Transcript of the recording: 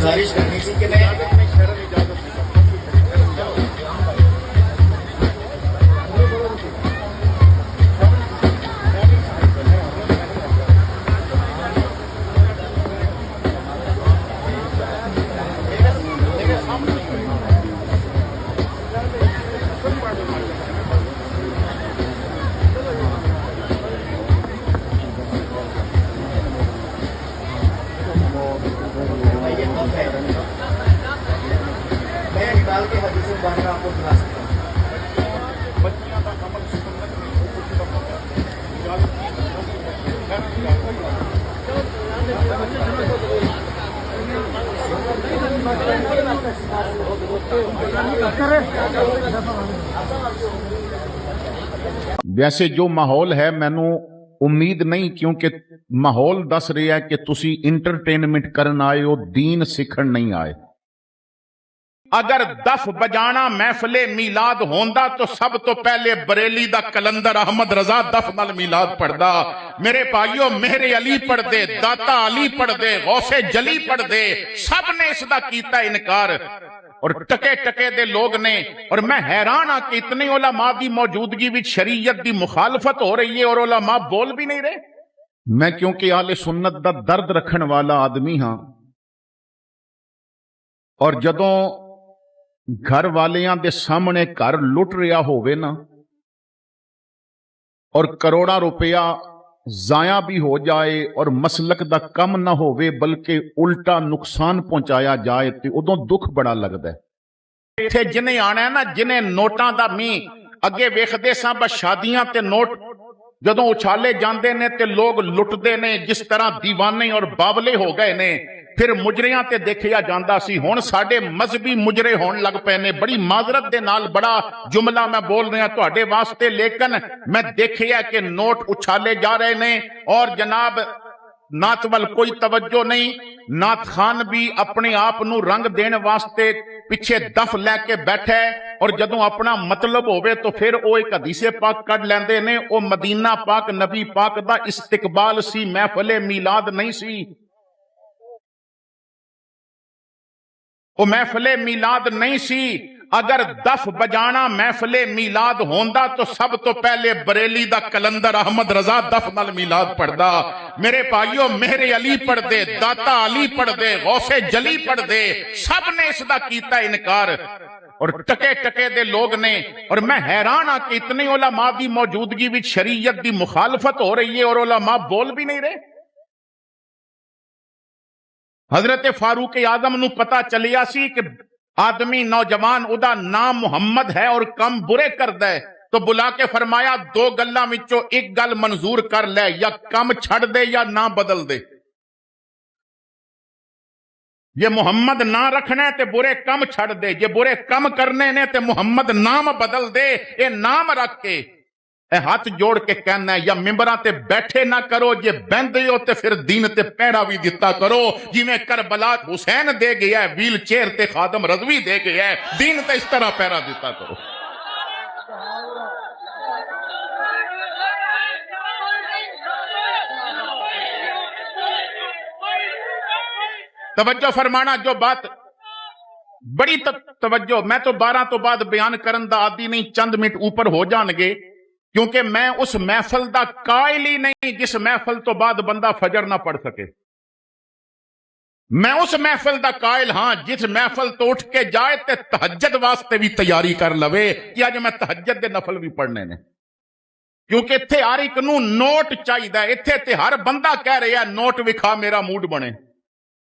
गुजारिश करनी थी कि मैं निकाल के हदीस बाहर आपको सुना सकता हूँ। वैसे जो माहौल है मैनू उम्मीद नहीं, क्योंकि माहौल दस रहा है कि तुसी इंटरटेनमेंट करन आए हो, दीन सीखण नहीं आए। अगर दफ बजाना महफिले मीलाद होंदा तो सब तो पहले बरेली दा कलंदर अहमद रजा दफ नाल मीलाद पढ़दा। मेरे भाइयों, मेहरे अली पढ़ दे, दाता अली पढ़ दे, गौसे जली पढ़ दे, सब ने इसदा कीता इनकार और टके टके दे लोग ने। और मैं हैरान हाँ कि इतने उलमा दी मौजूदगी विच शरीयत दी मुखालफत हो रही है और उलमा बोल भी नहीं रहे। मैं क्योंकि आले सुन्नत दा दर्द रखण वाला आदमी हाँ, और जदों घर वालियां दे सामने घर लुट रहा होवे ना और करोड़ा रुपया जाया भी हो जाए और मसलक दा कम ना होवे बल्कि उल्टा नुकसान पहुंचाया जाए तो उदों दुख बड़ा लगता है। इत्थे जिन्हें आना है ना, जिन्हें नोटां दा मींह अगे वेखदे सां बस शादियां ते नोट जदों उछाले जांदे ने ते लोग लुटदे ने जिस तरह दीवाने और बावले हो गए ने। फिर मुजरियां ते देखिया जांदा सी, हुण साडे मजहबी मुजरे होण लग पए ने। बड़ी माजरत दे नाल बड़ा जुमला मैं बोल रहा तुहाडे वास्ते, लेकिन मैं देखिया कि नोट उछाले जा रहे ने और जनाब नात वल कोई तवज्जो नहीं। नात खान भी अपने आप नू रंग देने वास्ते पिछे दफ लैके बैठा है और जदों अपना मतलब होवे तो फिर वो एक हदीसे पाक कढ लैंदे ने। वो मदीना पाक नबी पाक दा इस्तिकबाल सी, महफिले मीलाद नहीं सी। वो महफिले मीलाद नहीं सी। अगर दफ बजाना महफिले मीलाद होंदा तो सब तो पहले बरेली दा कलंदर अहमद रजा दफ नाल मीलाद पढ़दा। मेरे भाइयों, मेहरे अली पढ़ दे, दाता अली पढ़ दे, गौसे जली पढ़ दे, सब ने इसदा कीता इनकार और टके टके दे लोग ने। और मैं हैरान हाँ कि इतने उलमा दी मौजूदगी विच शरीयत दी मुखालफत हो रही है और उलमा बोल भी नहीं रहे। हजरत फारूक आजम नू पता चलिया सी कि आदमी नौजवान उदा नाम मुहम्मद है और कम बुरे करदा है, तो बुला के फरमाया दो गल्लां विचों एक गल मंजूर कर ले, या कम छड़ दे या ना बदल दे। जे मुहम्मद ना रखना है ते बुरे कम छड़ दे, जे बुरे कम करने ने ते मुहम्मद नाम बदल दे। ये नाम रख के हाथ जोड़ के कहना है, या मिंबरां ते बैठे ना करो, जे बहंदे हो ते फिर दीन ते पैड़ा भी दिता करो। जिवें करबला हुसैन दे गया है, व्हील चेयर ते खादम रजवी दे गया है, दीन ते इस तरह पैड़ा दिता करो। तवज्जो फरमाना, जो बात बड़ी तवज्जो, मैं तो 12 तो बाद बयान करन दा आदि नहीं, चंद मिनट ऊपर हो जाणगे, क्योंकि मैं उस महफिल दा कायल ही नहीं जिस महफिल तो बाद बंदा फजर ना पढ़ सके। मैं उस महफिल दा कायल हां जिस महफिल तो उठ के जाए ते तहज्जुद वास्ते भी तैयारी कर लवे कि अज मैं तहज्जुद दे नफल भी पढ़ने ने। क्योंकि इत्थे हर एक नूं नोट चाहिदा, इत्थे ते हर बंदा कह रहा नोट विखा मेरा मूड बने।